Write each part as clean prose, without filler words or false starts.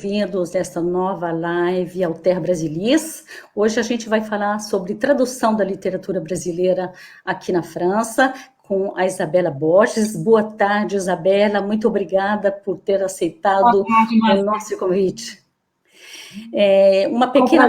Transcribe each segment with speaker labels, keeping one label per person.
Speaker 1: bem-vindos nesta nova live Alter Brasilis. Hoje a gente vai falar sobre tradução da literatura brasileira aqui na França, com a Isabela Borges. Boa tarde, Isabela. Muito obrigada por ter aceitado o nosso convite. Uma pequena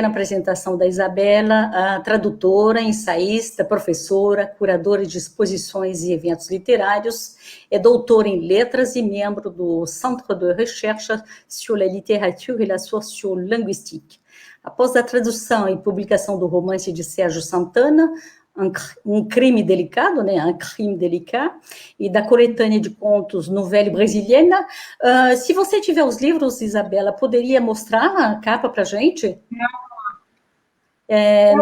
Speaker 1: apresentação da Isabela, a tradutora, ensaísta, professora, curadora de exposições e eventos literários, é doutora em letras e membro do Centre de Recherche sur la littérature et la sociolinguistique. Após a tradução e publicação do romance de Sérgio Santana, um crime delicado, né? Un crime délicat, e da coletânea de contos Novelle Brasiliana. Se você tiver os livros, Isabela, poderia mostrar a capa para a gente?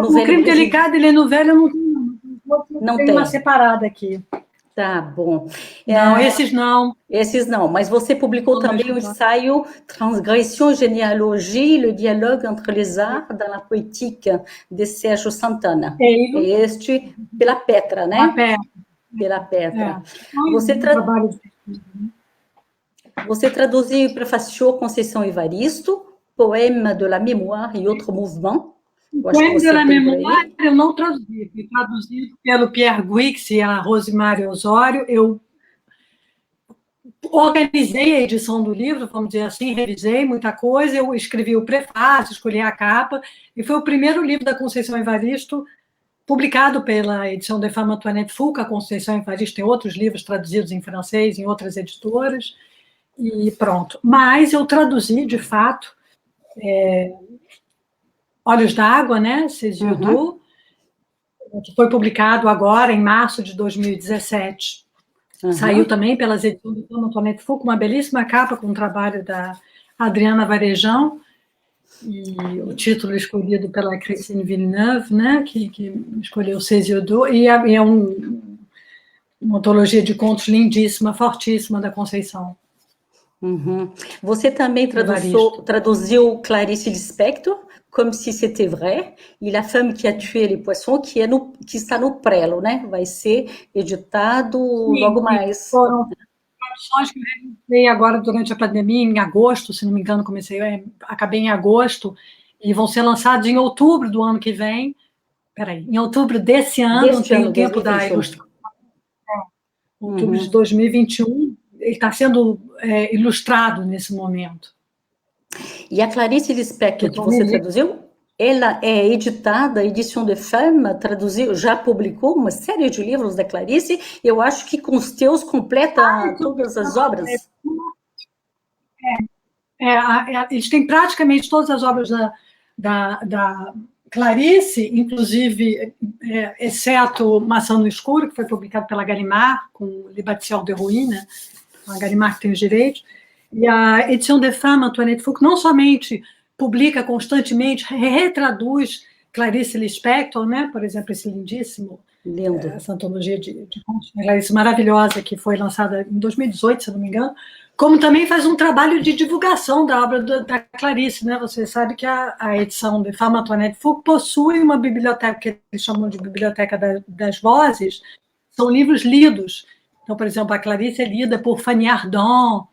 Speaker 2: O crime delicado, ele é novela, eu não tenho uma separada aqui.
Speaker 1: Tá bom.
Speaker 2: Não, esses não.
Speaker 1: Esses não, mas você publicou também o ensaio Transgression, Généalogie, le dialogue entre les arts dans la poétique, de Sérgio Santana. É este, pela Petra, né? Pela Petra. Você traduziu e prefaciou Conceição Evaristo, Poème de la Mémoire e Outro Mouvement.
Speaker 2: Poème de la Mémoire eu não traduzi, foi traduzido pelo Pierre Guix e a Rosemary Osório. Eu organizei a edição do livro, vamos dizer assim, revisei muita coisa, eu escrevi o prefácio, escolhi a capa, e foi o primeiro livro da Conceição Evaristo publicado pela edição de Femme Antoinette Fouque. A Conceição Evaristo tem outros livros traduzidos em francês, em outras editoras, e pronto. Mas eu traduzi, de fato, Olhos d'Água, né, Césiodô, que foi publicado agora, em março de 2017. Saiu também pelas edições de Femme Antoinette Fouque, uma belíssima capa com o trabalho da Adriana Varejão, e o título escolhido pela Christine Villeneuve, né, que escolheu Césiodô, e é uma antologia de contos lindíssima, fortíssima, da Conceição.
Speaker 1: Você também traduziu Clarice Lispector, Comme si c'était vrai, e La Femme qui a tué les poissons, que está no Prelo, né? Vai ser editado logo mais.
Speaker 2: Foram traduções que eu realizei agora durante a pandemia, em agosto, se não me engano, acabei em agosto, e vão ser lançados em outubro do ano que vem. Em outubro desse ano, não tem o tempo da ilustração. Outubro de 2021, ele está sendo ilustrado nesse momento.
Speaker 1: E a Clarice Lispector, que você traduziu, ela é editada, a Edição de Femme traduziu, já publicou uma série de livros da Clarice, eu acho que com os teus completa todas as obras.
Speaker 2: Eles têm praticamente todas as obras da Clarice, inclusive, exceto Maçã no Escuro, que foi publicado pela Gallimard, com Le Bâtisseur de Ruines, a Gallimard que tem os direitos. E a Edição de Femme Antoinette Fouque não somente publica constantemente, retraduz Clarice Lispector, né? Por exemplo, esse lindíssimo, essa antologia de contos de Clarice maravilhosa, que foi lançada em 2018, se não me engano, como também faz um trabalho de divulgação da obra da Clarice, né? Você sabe que a edição de Femme Antoinette Fouque possui uma biblioteca, que eles chamam de Biblioteca das Vozes, são livros lidos. Então, por exemplo, a Clarice é lida por Fanny Ardant.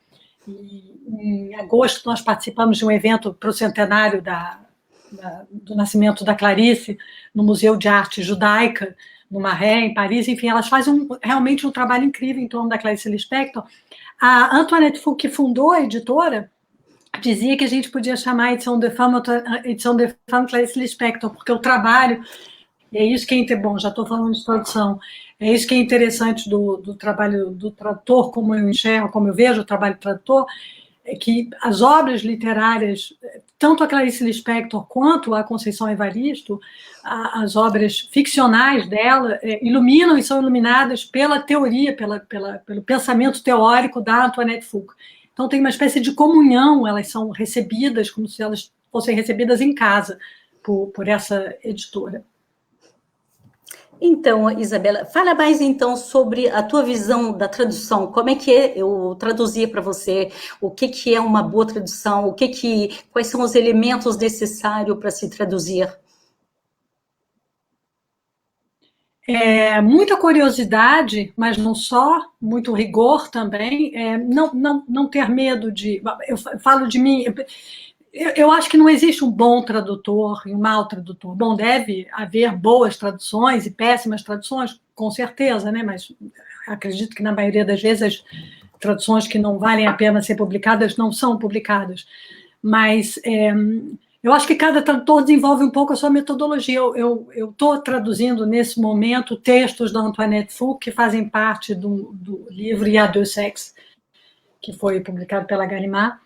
Speaker 2: Em agosto, nós participamos de um evento para o centenário do nascimento da Clarice, no Museu de Arte Judaica, no Marais, em Paris. Enfim, elas fazem realmente um trabalho incrível em torno da Clarice Lispector. A Antoinette Fouque, que fundou a editora, dizia que a gente podia chamar a edição de Femme Clarice Lispector, porque o trabalho, e é isso que é bom, já estou falando de tradução, é isso que é interessante do trabalho do tradutor, como eu enxergo, como eu vejo o trabalho do tradutor, é que as obras literárias, tanto a Clarice Lispector quanto a Conceição Evaristo, as obras ficcionais dela, iluminam e são iluminadas pela teoria, pelo pensamento teórico da Antoinette Fouque. Então tem uma espécie de comunhão, elas são recebidas como se elas fossem recebidas em casa por essa editora.
Speaker 1: Então, Isabela, fala mais então sobre a tua visão da tradução. Como é que eu traduzia para você? O que é uma boa tradução? Quais são os elementos necessários para se traduzir?
Speaker 2: Muita curiosidade, mas não só, muito rigor também, não ter medo de... Eu falo de mim... Eu acho que não existe um bom tradutor e um mau tradutor. Bom, deve haver boas traduções e péssimas traduções, com certeza, né? Mas acredito que na maioria das vezes as traduções que não valem a pena ser publicadas não são publicadas. Mas eu acho que cada tradutor desenvolve um pouco a sua metodologia. Eu estou traduzindo, nesse momento, textos da Antoinette Fouque, que fazem parte do livro Il y a deux sexes, que foi publicado pela Gallimard.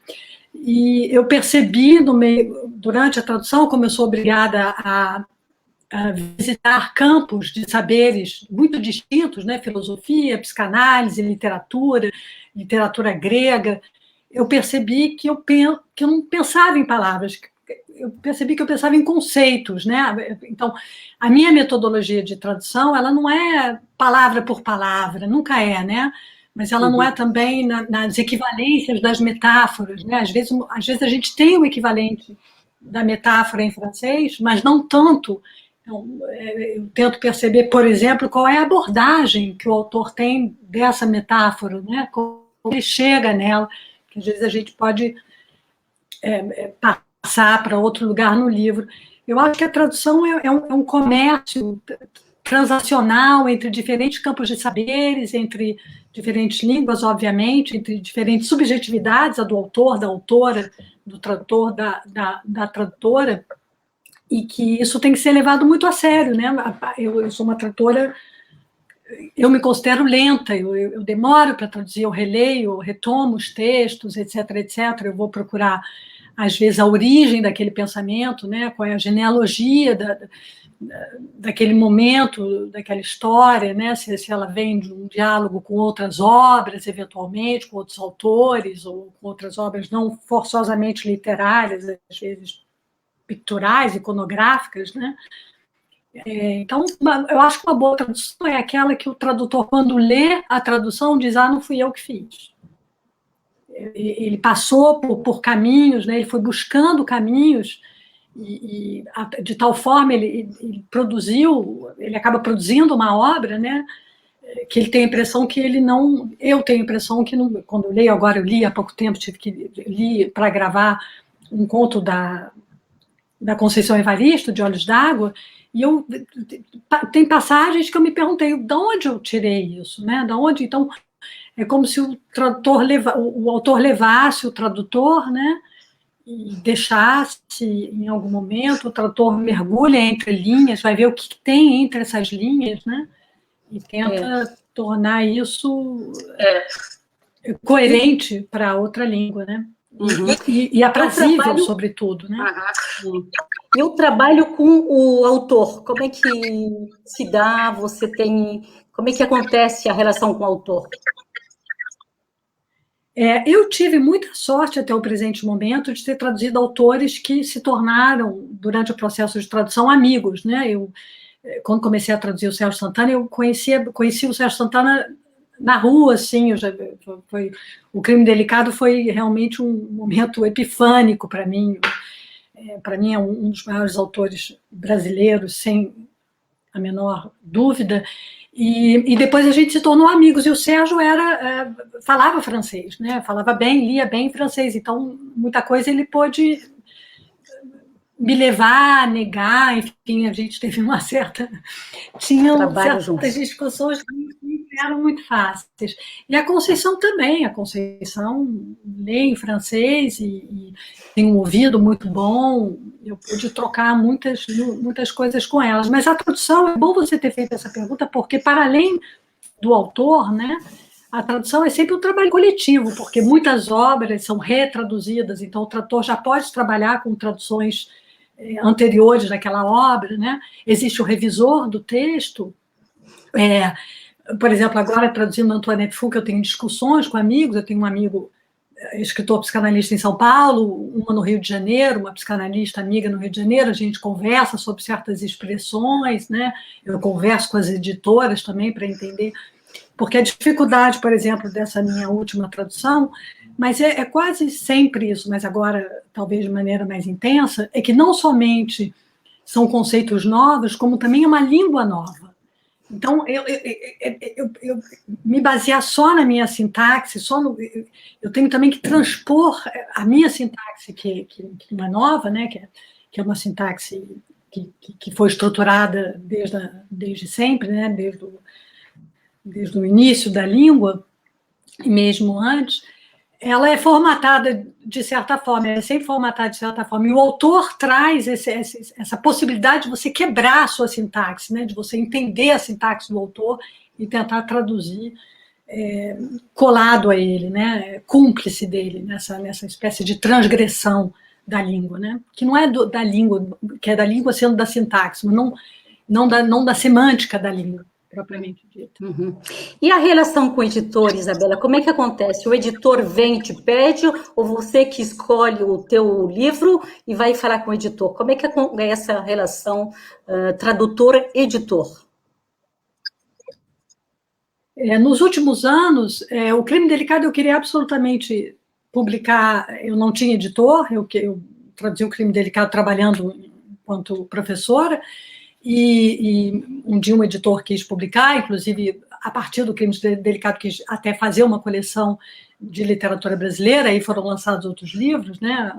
Speaker 2: E eu percebi, durante a tradução, como eu sou obrigada a visitar campos de saberes muito distintos, né? Filosofia, psicanálise, literatura grega, eu percebi que eu não pensava em palavras, eu percebi que eu pensava em conceitos, né? Então, a minha metodologia de tradução, ela não é palavra por palavra, nunca é, né? Mas ela não é também nas equivalências das metáforas, né? Às vezes a gente tem o equivalente da metáfora em francês, mas não tanto. Então, eu tento perceber, por exemplo, qual é a abordagem que o autor tem dessa metáfora, né? Como ele chega nela, que às vezes a gente pode passar para outro lugar no livro. Eu acho que a tradução é um comércio transacional entre diferentes campos de saberes, entre diferentes línguas, obviamente, entre diferentes subjetividades, a do autor, da autora, do tradutor, da tradutora, e que isso tem que ser levado muito a sério, né? Eu sou uma tradutora, eu me considero lenta, eu demoro para traduzir, eu releio, eu retomo os textos, etc., etc., eu vou procurar, às vezes, a origem daquele pensamento, né? Qual é a genealogia daquele momento, daquela história, né? Se ela vem de um diálogo com outras obras, eventualmente, com outros autores, ou com outras obras não forçosamente literárias, às vezes picturais, iconográficas, né? Então, eu acho que uma boa tradução é aquela que o tradutor, quando lê a tradução, diz: não fui eu que fiz. Ele passou por caminhos, né? Ele foi buscando caminhos, e de tal forma ele acaba produzindo uma obra, né? Que ele tem a impressão que ele não... Eu tenho a impressão que, quando eu leio agora, eu li há pouco tempo, li para gravar um conto da Conceição Evaristo, de Olhos d'Água, e tem passagens que eu me perguntei de onde eu tirei isso, né? De onde? Então, é como se o autor levasse o tradutor, né? E deixasse, em algum momento, o tradutor mergulha entre linhas, vai ver o que tem entre essas linhas, né? E tenta tornar isso coerente para outra língua, né? E aprazível, sobretudo, né?
Speaker 1: E o trabalho com o autor, como é que se dá? Como é que acontece a relação com o autor?
Speaker 2: Eu tive muita sorte até o presente momento de ter traduzido autores que se tornaram, durante o processo de tradução, amigos, né? Quando comecei a traduzir o Sérgio Santana, eu conheci o Sérgio Santana na rua, assim, o Crime Delicado foi realmente um momento epifânico para mim. Para mim é um dos maiores autores brasileiros, sem a menor dúvida. E depois a gente se tornou amigos, e o Sérgio falava francês, né? Falava bem, lia bem francês, então muita coisa ele pôde me levar, negar, enfim, a gente teve uma certa... Tinham certas discussões que não eram muito fáceis. E a Conceição também, a Conceição lê em francês e tem um ouvido muito bom, eu pude trocar muitas coisas com elas. Mas a tradução, é bom você ter feito essa pergunta, porque para além do autor, né, a tradução é sempre um trabalho coletivo, porque muitas obras são retraduzidas, então o tradutor já pode trabalhar com traduções anteriores daquela obra, né? Existe o revisor do texto. Por exemplo, agora traduzindo Antoinette Fouque, eu tenho discussões com amigos, eu tenho um amigo escritor psicanalista em São Paulo, uma no Rio de Janeiro, uma psicanalista amiga no Rio de Janeiro, a gente conversa sobre certas expressões, né? Eu converso com as editoras também para entender, porque a dificuldade, por exemplo, dessa minha última tradução, mas é quase sempre isso, mas agora talvez de maneira mais intensa, é que não somente são conceitos novos, como também é uma língua nova. Então, eu me basear só na minha sintaxe, eu tenho também que transpor a minha sintaxe, que não é nova, né, que é uma sintaxe que foi estruturada desde sempre, né, desde o início da língua, e mesmo antes, ela é formatada de certa forma, ela é sempre formatada de certa forma, e o autor traz essa possibilidade de você quebrar a sua sintaxe, né, de você entender a sintaxe do autor e tentar traduzir colado a ele, né, cúmplice dele, nessa espécie de transgressão da língua, né, que não é da língua, que é da língua sendo da sintaxe, mas não da semântica da língua, propriamente dita.
Speaker 1: Uhum. E a relação com o editor, Isabela, como é que acontece? O editor vem e te pede, ou você que escolhe o teu livro e vai falar com o editor? Como é que é essa relação tradutor-editor?
Speaker 2: Nos últimos anos, o Crime Delicado eu queria absolutamente publicar, eu não tinha editor, eu traduzi o Crime Delicado trabalhando enquanto professora, e um dia um editor quis publicar, inclusive a partir do Crime Delicado quis até fazer uma coleção de literatura brasileira, aí foram lançados outros livros, né,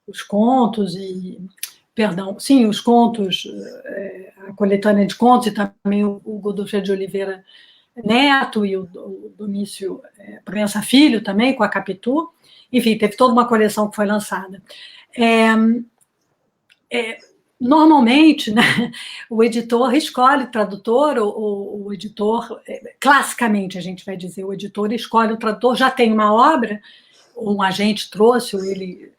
Speaker 2: os contos os contos, a coletânea de contos, e também o Godofredo de Oliveira Neto e o Domício Proença Filho também, com a Capitu. Enfim, teve toda uma coleção que foi lançada. Normalmente, né, o editor escolhe o tradutor, ou o editor, classicamente a gente vai dizer, o editor escolhe o tradutor, já tem uma obra, ou um agente trouxe, ou ele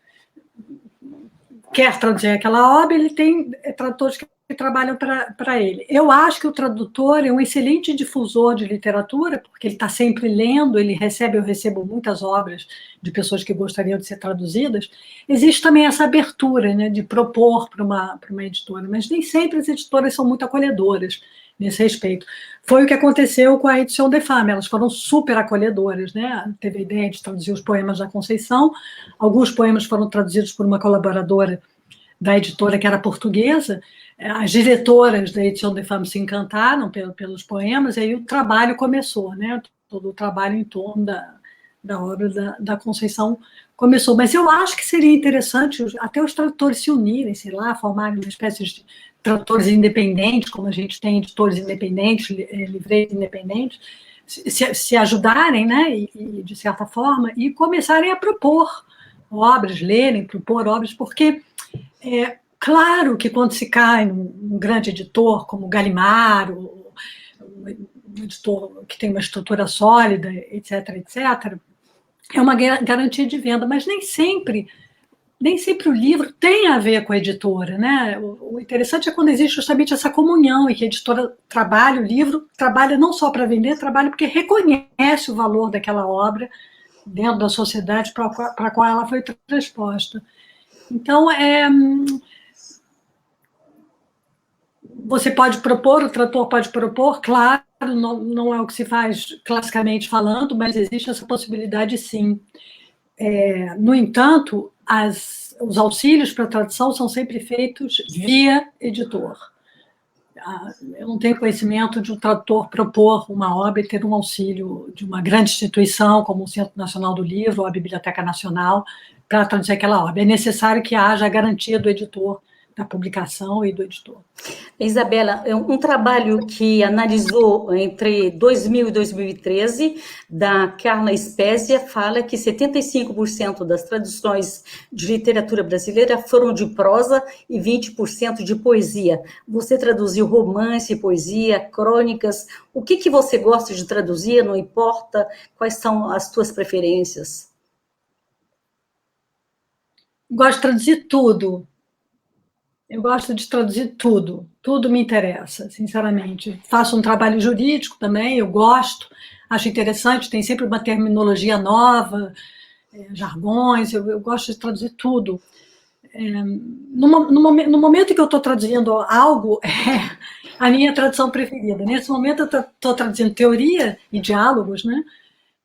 Speaker 2: quer traduzir aquela obra, ele tem tradutores que trabalham para ele. Eu acho que o tradutor é um excelente difusor de literatura, porque ele está sempre lendo, eu recebo muitas obras de pessoas que gostariam de ser traduzidas. Existe também essa abertura, né, de propor para uma editora, mas nem sempre as editoras são muito acolhedoras nesse respeito. Foi o que aconteceu com a Edição de Fama, elas foram super acolhedoras, né? Teve a ideia de traduzir os poemas da Conceição, alguns poemas foram traduzidos por uma colaboradora da editora que era portuguesa, as diretoras da Edição de Fama se encantaram pelos poemas, e aí o trabalho começou, né? Todo o trabalho em torno da obra da Conceição começou. Mas eu acho que seria interessante até os tradutores se unirem, sei lá, formarem uma espécie de tradutores independentes, como a gente tem editores independentes, livreiros independentes, se ajudarem, né, e, de certa forma, e começarem a propor obras, propor obras, porque claro que quando se cai num grande editor como Gallimard, um editor que tem uma estrutura sólida, etc., etc., é uma garantia de venda, mas nem sempre o livro tem a ver com a editora, né? O interessante é quando existe justamente essa comunhão, e que a editora trabalha o livro, trabalha não só para vender, trabalha porque reconhece o valor daquela obra dentro da sociedade para a qual ela foi transposta. Então, você pode propor, o tradutor pode propor, claro, não é o que se faz classicamente falando, mas existe essa possibilidade, sim. No entanto, os auxílios para a tradução são sempre feitos via editor. Eu não tenho conhecimento de um tradutor propor uma obra e ter um auxílio de uma grande instituição, como o Centro Nacional do Livro ou a Biblioteca Nacional, para traduzir aquela obra. É necessário que haja a garantia do editor, da publicação e do editor.
Speaker 1: Isabela, um trabalho que analisou entre 2000 e 2013, da Carla Spezia, fala que 75% das traduções de literatura brasileira foram de prosa e 20% de poesia. Você traduziu romance, poesia, crônicas. O que você gosta de traduzir? Não importa quais são as tuas preferências.
Speaker 2: Gosto de traduzir tudo. Eu gosto de traduzir tudo me interessa, sinceramente. Faço um trabalho jurídico também, eu gosto, acho interessante, tem sempre uma terminologia nova, jargões, eu gosto de traduzir tudo. No momento em que eu estou traduzindo algo, é a minha tradução preferida. Nesse momento eu estou traduzindo teoria e diálogos, né,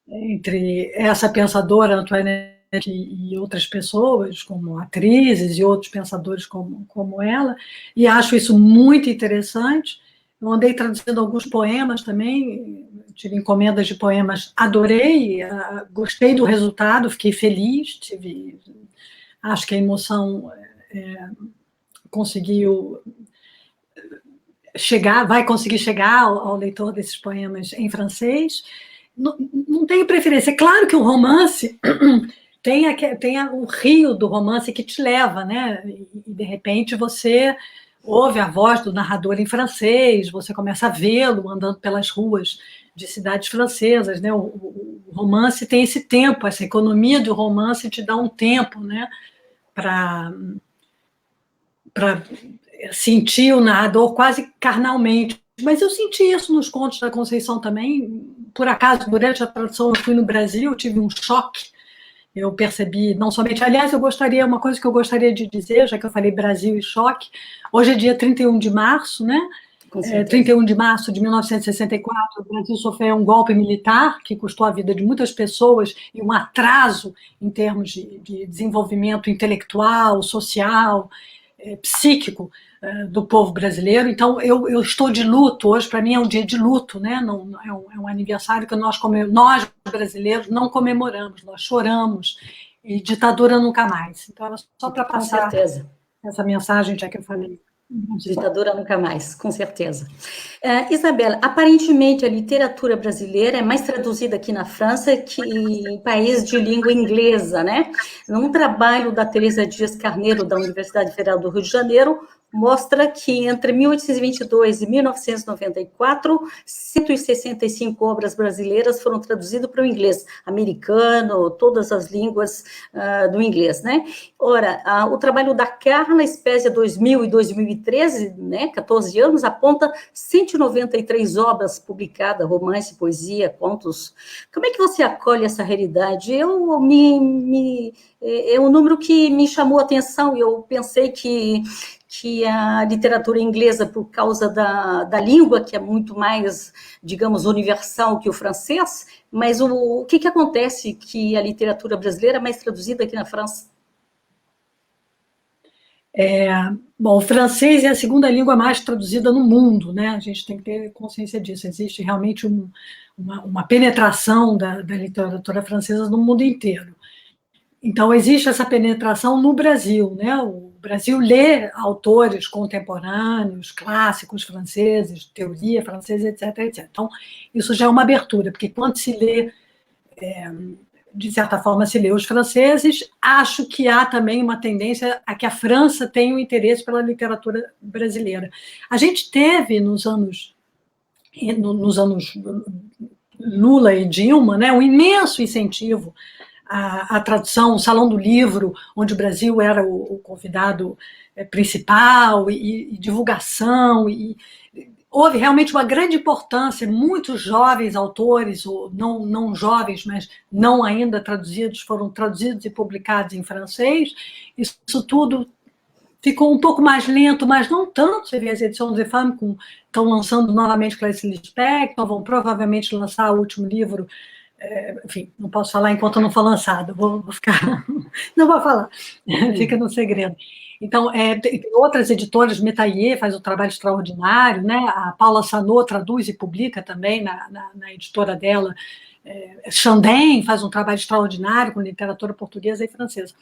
Speaker 2: entre essa pensadora, Antoinette, e outras pessoas, como atrizes e outros pensadores como ela, e acho isso muito interessante. Eu andei traduzindo alguns poemas também, tive encomendas de poemas, adorei, gostei do resultado, fiquei feliz, acho que a emoção conseguiu vai conseguir chegar ao leitor desses poemas em francês. Não tenho preferência. É claro que o romance tem o rio do romance que te leva, né? E, de repente, você ouve a voz do narrador em francês, você começa a vê-lo andando pelas ruas de cidades francesas, né? O romance tem esse tempo, essa economia do romance te dá um tempo, né? Para sentir o narrador quase carnalmente. Mas eu senti isso nos contos da Conceição também. Por acaso, durante a tradução, eu fui no Brasil, eu tive um choque. Eu percebi, não somente... Aliás, uma coisa que eu gostaria de dizer, já que eu falei Brasil e choque, hoje é dia 31 de março, né? 31 de março de 1964, o Brasil sofreu um golpe militar que custou a vida de muitas pessoas e um atraso em termos de desenvolvimento intelectual, social, psíquico do povo brasileiro. Então, eu estou de luto, hoje para mim é um dia de luto, né? Não, é um aniversário que nós brasileiros não comemoramos, nós choramos, e ditadura nunca mais. Então, era só para passar essa mensagem, já que eu falei.
Speaker 1: Ditadura nunca mais, com certeza. Isabela, aparentemente a literatura brasileira é mais traduzida aqui na França que em país de língua inglesa, né? Num trabalho da Teresa Dias Carneiro, da Universidade Federal do Rio de Janeiro, mostra que entre 1822 e 1994, 165 obras brasileiras foram traduzidas para o inglês, americano, todas as línguas do inglês, né? Ora, o trabalho da Carla Spezia 2000 e 2013, né, 14 anos, aponta 193 obras publicadas, romance, poesia, contos. Como é que você acolhe essa realidade? É um número que me chamou a atenção, e eu pensei que a literatura inglesa, por causa da língua, que é muito mais, digamos, universal que o francês, mas o que acontece que a literatura brasileira é mais traduzida aqui na França?
Speaker 2: Bom, o francês é a segunda língua mais traduzida no mundo, né? A gente tem que ter consciência disso. Existe realmente uma penetração da literatura francesa no mundo inteiro. Então, existe essa penetração no Brasil, né? O Brasil lê autores contemporâneos, clássicos franceses, teoria francesa, etc, etc. Então, isso já é uma abertura, porque quando se lê, de certa forma, se lê os franceses, acho que há também uma tendência a que a França tenha um interesse pela literatura brasileira. A gente teve, nos anos Lula e Dilma, né, um imenso incentivo a tradução, o Salão do Livro, onde o Brasil era o convidado principal, e divulgação, e houve realmente uma grande importância, muitos jovens autores, ou não jovens, mas não ainda traduzidos, foram traduzidos e publicados em francês. Isso tudo ficou um pouco mais lento, mas não tanto. Você vê as edições de Femmes estão lançando novamente Clarice Lispector, vão provavelmente lançar o último livro. Enfim, não posso falar enquanto não for lançado, vou ficar... Não vou falar, fica no segredo. Então, tem outras editoras, Metayer faz um trabalho extraordinário, né? A Paula Sanot traduz e publica também na editora dela. Chandem faz um trabalho extraordinário com literatura portuguesa e francesa.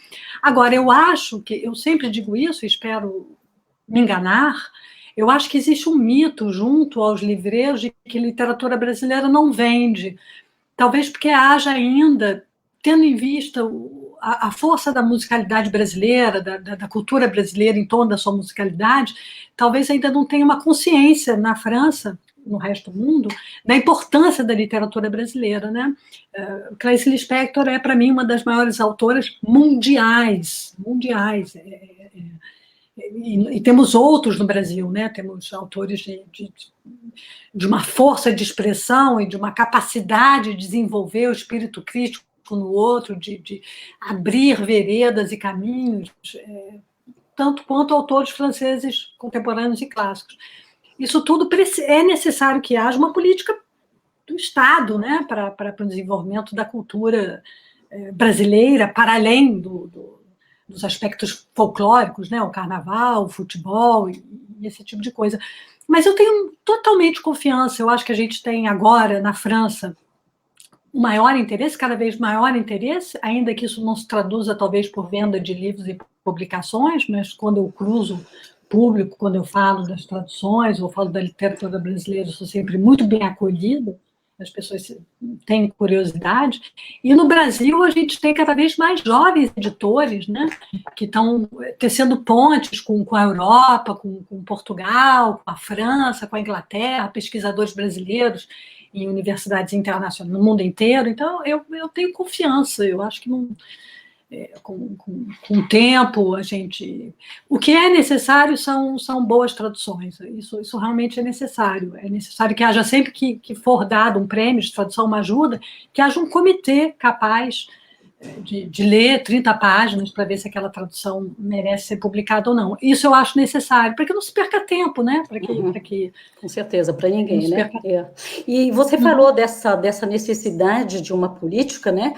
Speaker 2: Agora, eu acho que, eu sempre digo isso, espero me enganar, eu acho que existe um mito junto aos livreiros de que literatura brasileira não vende. Talvez porque haja ainda, tendo em vista a força da musicalidade brasileira, da cultura brasileira em torno da sua musicalidade, talvez ainda não tenha uma consciência na França, no resto do mundo, da importância da literatura brasileira, né? Clarice Lispector é, para mim, uma das maiores autoras mundiais. E temos outros no Brasil, né? Temos autores de uma força de expressão e de uma capacidade de desenvolver o espírito crítico no outro, de abrir veredas e caminhos, tanto quanto autores franceses contemporâneos e clássicos. Isso tudo é necessário que haja uma política do Estado, né, para o desenvolvimento da cultura brasileira, para além dos aspectos folclóricos, né, o carnaval, o futebol e esse tipo de coisa. Mas eu tenho totalmente confiança. Eu acho que a gente tem agora, na França, um maior interesse, cada vez maior interesse, ainda que isso não se traduza, talvez, por venda de livros e publicações, mas quando eu cruzo público, quando eu falo das traduções, ou falo da literatura brasileira, eu sou sempre muito bem acolhida, as pessoas têm curiosidade. E no Brasil, a gente tem cada vez mais jovens editores, né, que estão tecendo pontes com a Europa, com Portugal, com a França, com a Inglaterra, pesquisadores brasileiros em universidades internacionais, no mundo inteiro. Então, eu tenho confiança, eu acho que não, com o tempo, a gente... O que é necessário são boas traduções, isso realmente é necessário que haja sempre que for dado um prêmio de tradução, uma ajuda, que haja um comitê capaz de ler 30 páginas para ver se aquela tradução merece ser publicada ou não. Isso eu acho necessário, para que não se perca tempo, né? Para que
Speaker 1: com certeza, para ninguém, né? E você falou dessa necessidade de uma política, né?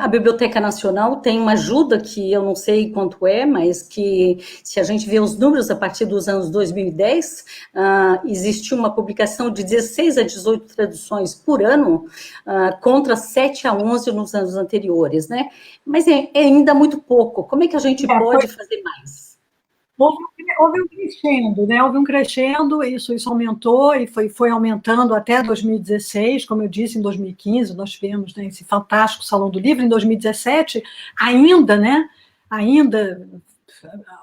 Speaker 1: A Biblioteca Nacional tem uma ajuda que eu não sei quanto é, mas que, se a gente vê os números a partir dos anos 2010, existiu uma publicação de 16 a 18 traduções por ano, contra 7 a 11 nos anos anteriores, né? Mas é ainda muito pouco. Como é que a gente pode fazer mais?
Speaker 2: Houve um crescendo, né? Houve um crescendo, isso aumentou e foi aumentando até 2016, como eu disse, em 2015 nós tivemos, né, esse fantástico Salão do Livro, em 2017 ainda, né? Ainda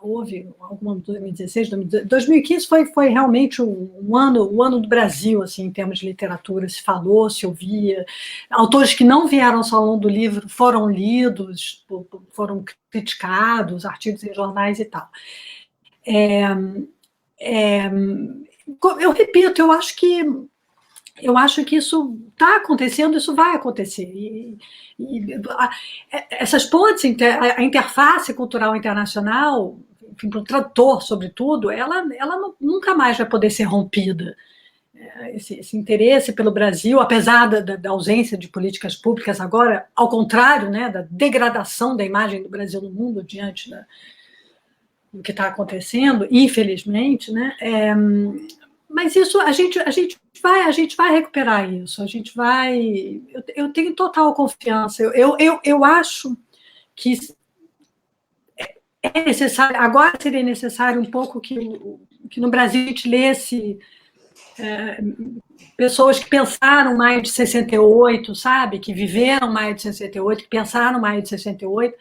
Speaker 2: houve alguma 2016, 2015 foi realmente um ano do Brasil, assim, em termos de literatura, se falou, se ouvia, autores que não vieram ao Salão do Livro foram lidos, foram criticados, artigos em jornais e tal. Eu repito, eu acho que isso está acontecendo, isso vai acontecer. Essas pontes, a interface cultural internacional, enfim, para o tradutor, sobretudo, ela nunca mais vai poder ser rompida. Esse interesse pelo Brasil, apesar da ausência de políticas públicas agora, ao contrário, né, da degradação da imagem do Brasil no mundo diante do que está acontecendo, infelizmente, né? Mas isso a gente vai recuperar isso. A gente vai. Eu tenho total confiança. Eu acho que é necessário. Agora seria necessário um pouco que no Brasil a gente lesse pessoas que pensaram mais de 68, sabe? Que viveram mais de 68, que pensaram mais de 68,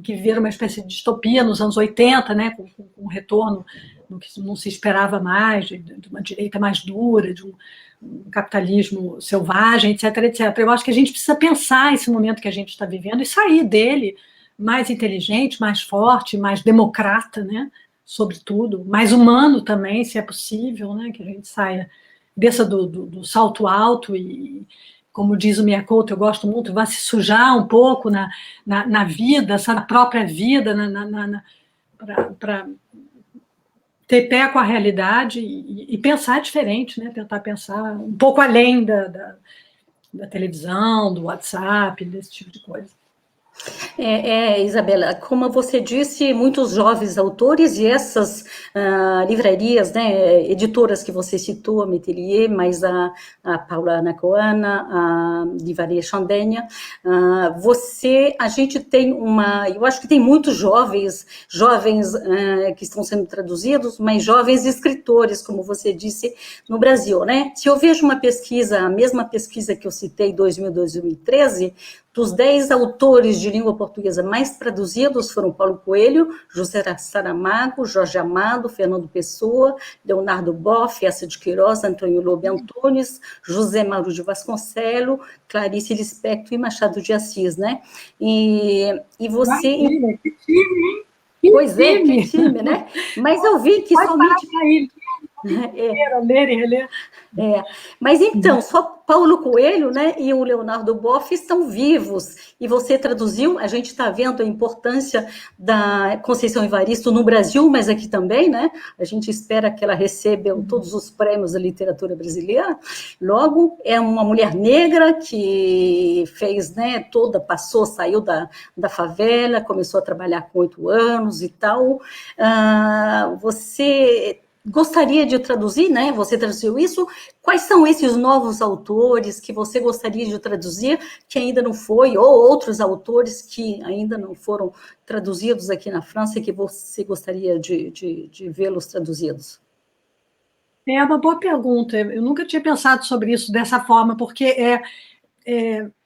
Speaker 2: que viveram uma espécie de distopia nos anos 80, né, com um retorno no que não se esperava mais, de uma direita mais dura, de um capitalismo selvagem, etc, etc. Eu acho que a gente precisa pensar esse momento que a gente está vivendo e sair dele mais inteligente, mais forte, mais democrata, né, sobretudo, mais humano também, se é possível, né, que a gente desça do salto alto e, como diz o Miyakoto, eu gosto muito, vai se sujar um pouco na vida, na própria vida, para ter pé com a realidade e pensar diferente, né? Tentar pensar um pouco além da televisão, do WhatsApp, desse tipo de coisa.
Speaker 1: Isabela, como você disse, muitos jovens autores e essas livrarias, né, editoras que você citou, a Metelier, mas a Paula Anacoana, a Livraria Chandénia, a gente tem eu acho que tem muitos jovens que estão sendo traduzidos, mas jovens escritores, como você disse, no Brasil, né? Se eu vejo uma pesquisa, a mesma pesquisa que eu citei, 2013, dos 10 autores de língua portuguesa mais traduzidos foram Paulo Coelho, José Saramago, Jorge Amado, Fernando Pessoa, Leonardo Boff, Eça de Queiroz, Antônio Lobe Antunes, José Mauro de Vasconcelos, Clarice Lispector e Machado de Assis, né? E você...
Speaker 2: Que time, hein?
Speaker 1: Pois é, que time, né? Mas eu vi que somente...
Speaker 2: Ler e reler.
Speaker 1: Mas então, só Paulo Coelho, né, e o Leonardo Boff estão vivos, e você traduziu, a gente está vendo a importância da Conceição Evaristo no Brasil, mas aqui também, né, a gente espera que ela receba todos os prêmios da literatura brasileira. Logo, é uma mulher negra que fez, né, saiu da favela, começou a trabalhar com 8 anos e tal. Você gostaria de traduzir, né? Você traduziu isso. Quais são esses novos autores que você gostaria de traduzir, que ainda não foi, ou outros autores que ainda não foram traduzidos aqui na França e que você gostaria de vê-los traduzidos?
Speaker 2: É uma boa pergunta. Eu nunca tinha pensado sobre isso dessa forma, porque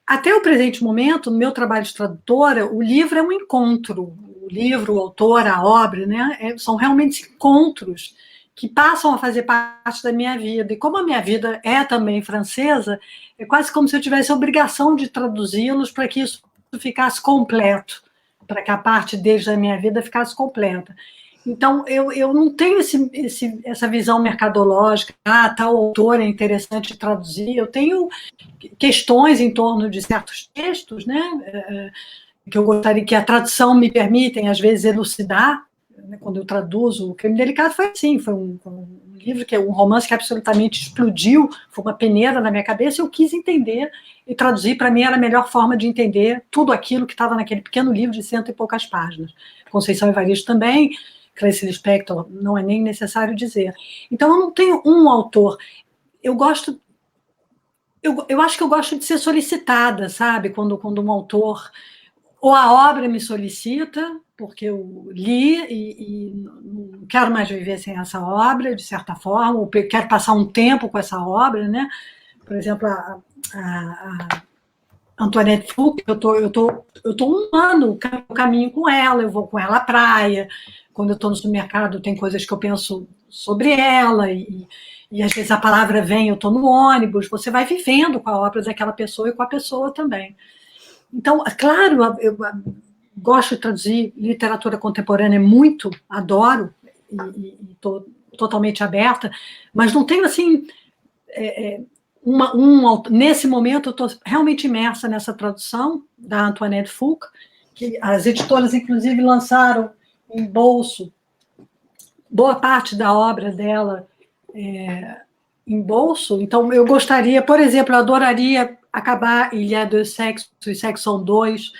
Speaker 2: até o presente momento, no meu trabalho de tradutora, o livro é um encontro. O livro, o autor, a obra, né, são realmente encontros que passam a fazer parte da minha vida. E como a minha vida é também francesa, é quase como se eu tivesse a obrigação de traduzi-los para que isso ficasse completo, para que a parte deles da minha vida ficasse completa. Então, eu não tenho essa visão mercadológica, tal autor é interessante traduzir. Eu tenho questões em torno de certos textos, né, que eu gostaria que a tradução me permitem, às vezes, elucidar. Né, quando eu traduzo, o Crime Delicado foi assim, foi um livro, um romance que absolutamente explodiu, foi uma peneira na minha cabeça, eu quis entender e traduzir. Para mim era a melhor forma de entender tudo aquilo que estava naquele pequeno livro de 100 e poucas páginas. Conceição Evaristo também, Clarice Lispector, não é nem necessário dizer. Então, eu não tenho um autor. Eu acho que eu gosto de ser solicitada, sabe? Quando um autor, ou a obra me solicita, porque eu li e não quero mais viver sem essa obra, de certa forma, ou quero passar um tempo com essa obra, né? Por exemplo, a Antoinette Fouque, eu tô um ano no caminho com ela, eu vou com ela à praia. Quando eu estou no supermercado, tem coisas que eu penso sobre ela, e às vezes a palavra vem, eu estou no ônibus, você vai vivendo com a obra daquela pessoa e com a pessoa também. Então, claro, eu gosto de traduzir literatura contemporânea muito, adoro, e estou totalmente aberta, mas não tenho, assim, nesse momento eu estou realmente imersa nessa tradução da Antoinette Fouque, que as editoras, inclusive, lançaram em bolso boa parte da obra dela em bolso. Então, eu gostaria, por exemplo, eu adoraria acabar Il y a deux sexes, os sexos são dois,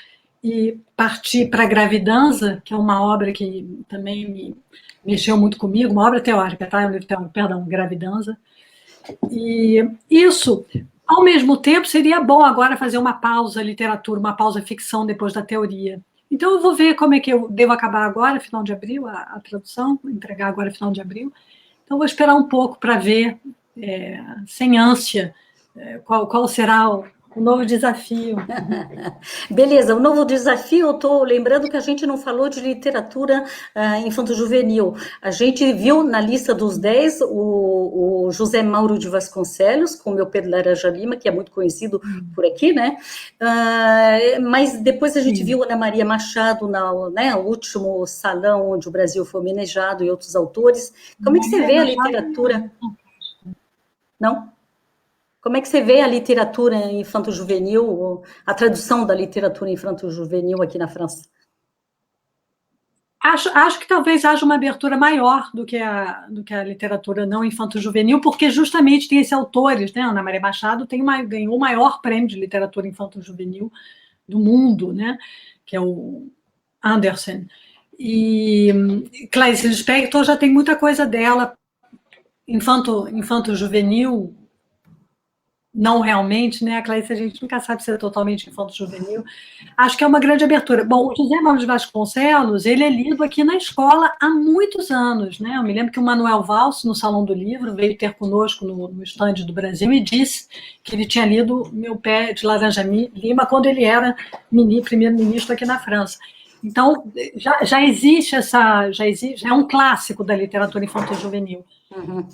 Speaker 2: e partir para a Gravidanza, que é uma obra que também me mexeu muito comigo, uma obra teórica, tá? Um livro teórico, perdão, Gravidanza. E isso, ao mesmo tempo, seria bom agora fazer uma pausa literatura, uma pausa ficção depois da teoria. Então, eu vou ver como é que eu devo acabar agora, final de abril, a tradução, entregar agora, final de abril. Então, vou esperar um pouco para ver, sem ânsia, qual será o novo desafio.
Speaker 1: Beleza, o novo desafio, eu estou lembrando que a gente não falou de literatura infanto-juvenil. A gente viu na lista dos 10 o José Mauro de Vasconcelos, com o Meu Pedro Laranja Lima, que é muito conhecido por aqui, né? Mas depois a gente viu Ana Maria Machado, né, o último salão onde o Brasil foi homenageado, e outros autores. Como é que você vê a literatura? Não? Como é que você vê a literatura infanto-juvenil, a tradução da literatura infanto-juvenil aqui na França?
Speaker 2: Acho que talvez haja uma abertura maior do que a literatura não infanto-juvenil, porque justamente tem esses autores, né? Ana Maria Machado ganhou o maior prêmio de literatura infanto-juvenil do mundo, né? Que é o Andersen. E Clarice Lispector já tem muita coisa dela, infanto-juvenil, não realmente, né? A Clarice a gente nunca sabe se é totalmente infanto-juvenil. Acho que é uma grande abertura. Bom, o José Mauro de Vasconcelos, ele é lido aqui na escola há muitos anos, né? Eu me lembro que o Manuel Valls, no Salão do Livro, veio ter conosco no estande do Brasil e disse que ele tinha lido Meu Pé de Laranja Lima quando ele era primeiro-ministro aqui na França. Então, já existe já é um clássico da literatura infanto-juvenil.
Speaker 1: Uhum.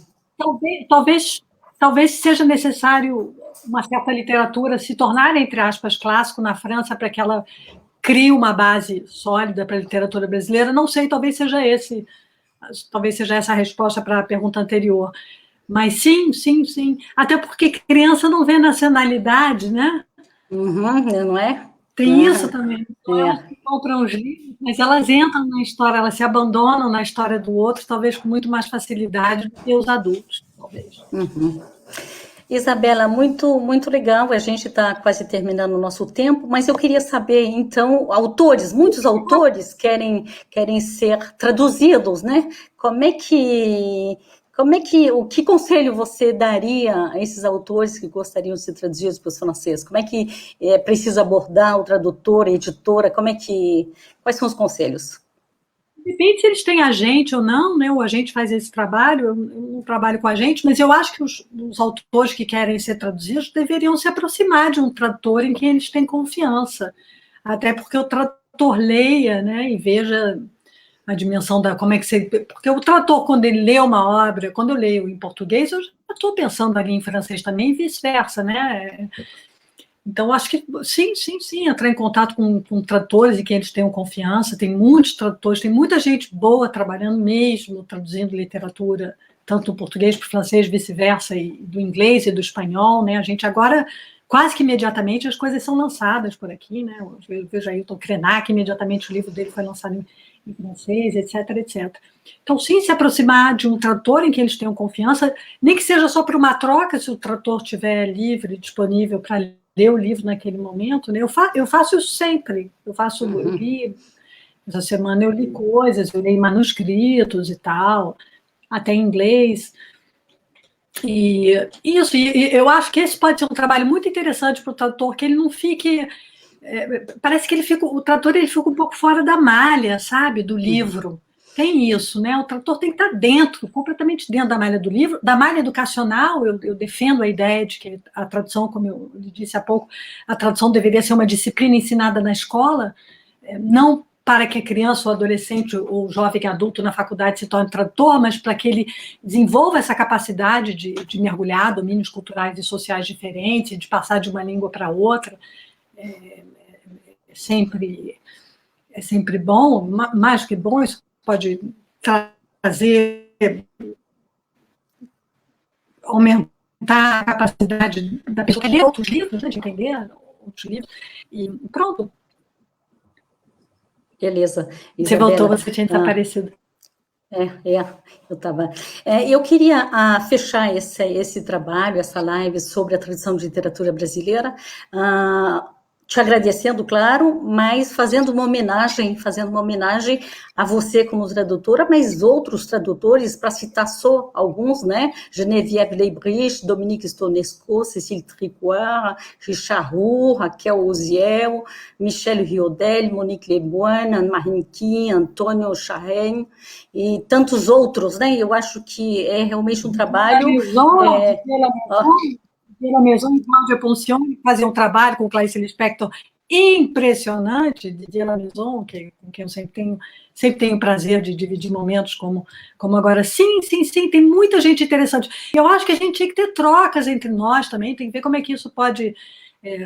Speaker 2: Talvez seja necessário uma certa literatura se tornar, entre aspas, clássico na França para que ela crie uma base sólida para a literatura brasileira. Não sei, talvez seja essa a resposta para a pergunta anterior. Mas sim. Até porque criança não vê nacionalidade, né?
Speaker 1: Uhum, não é?
Speaker 2: Tem isso também. Elas que compram os livros, mas elas entram na história, elas se abandonam na história do outro, talvez com muito mais facilidade do que os adultos, talvez.
Speaker 1: Uhum. Isabela, muito legal, a gente está quase terminando o nosso tempo, mas eu queria saber, então, muitos autores querem ser traduzidos, né? Que conselho você daria a esses autores que gostariam de ser traduzidos para os franceses? Como é que é preciso abordar o tradutor, a editora? Quais são os conselhos?
Speaker 2: Depende se eles têm agente ou não, né? O agente faz esse trabalho, eu não trabalho com agente, mas eu acho que os autores que querem ser traduzidos deveriam se aproximar de um tradutor em quem eles têm confiança, até porque o tradutor leia, né, e veja a dimensão da como é que você... Porque o tradutor, quando ele lê uma obra, quando eu leio em português, eu já estou pensando ali em francês também, e vice-versa, né? Então, acho que sim, entrar em contato com tradutores e que eles tenham confiança, tem muitos tradutores, tem muita gente boa trabalhando mesmo, traduzindo literatura, tanto do português para o francês, vice-versa, e do inglês e do espanhol, né? A gente agora, quase que imediatamente, as coisas são lançadas por aqui, né? Eu vejo aí o Krenak, imediatamente o livro dele foi lançado em francês, etc. Então, sim, se aproximar de um tradutor em que eles tenham confiança, nem que seja só para uma troca, se o tradutor estiver livre, disponível para ler o livro naquele momento, né? Eu faço isso sempre, eu li, essa semana eu li coisas, eu li manuscritos e tal, até em inglês, e isso, e eu acho que esse pode ser um trabalho muito interessante para o tradutor, que ele não fique, parece que o tradutor ele fica um pouco fora da malha, sabe, do livro. Tem isso, né? O tradutor tem que estar dentro, completamente dentro da malha do livro, da malha educacional. Eu defendo a ideia de que a tradução, como eu disse há pouco, a tradução deveria ser uma disciplina ensinada na escola, não para que a criança, ou adolescente, ou jovem adulto na faculdade se torne tradutor, mas para que ele desenvolva essa capacidade de mergulhar domínios culturais e sociais diferentes, de passar de uma língua para outra. É sempre bom, mais que bom, isso pode trazer, aumentar a capacidade da pessoa de ler outros livros, né, de entender outros livros, e pronto.
Speaker 1: Beleza,
Speaker 2: Isabela. Você voltou, você tinha desaparecido.
Speaker 1: Eu estava. Eu queria fechar esse trabalho, essa live sobre a tradução de literatura brasileira, te agradecendo, claro, mas fazendo uma homenagem a você como tradutora, mas outros tradutores, para citar só alguns, né? Geneviève Leibrich, Dominique Stonesco, Cécile Tricoire, Richard Roux, Raquel Oziel, Michel Riodel, Monique Lemoine, Anne-Marie Kim, Antônio Charren e tantos outros, né? Eu acho que é realmente um trabalho...
Speaker 2: Pela Maison e Cláudia Poncion fazia um trabalho com Clarice Lispector impressionante, de La Maison, com quem eu sempre tenho o prazer de dividir momentos como agora. Sim, tem muita gente interessante. Eu acho que a gente tinha que ter trocas entre nós também, tem que ver como é que isso pode,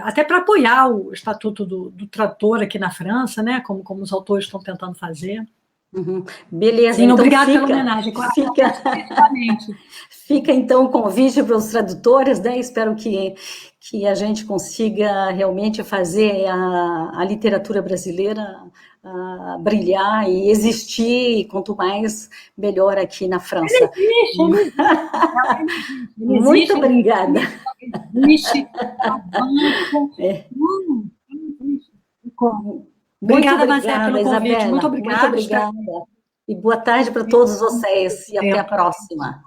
Speaker 2: até para apoiar o estatuto do tradutor aqui na França, né, como os autores estão tentando fazer.
Speaker 1: Beleza,
Speaker 2: sim, então obrigada pela homenagem.
Speaker 1: Fica então o convite para os tradutores, né? Espero que a gente consiga realmente fazer a literatura brasileira brilhar e existir, quanto mais, melhor aqui na França. Muito obrigada.
Speaker 2: Obrigada, Marcela, pelo convite.
Speaker 1: Isabela.
Speaker 2: Muito obrigada.
Speaker 1: Muito obrigada. E boa tarde para todos vocês. E até a próxima.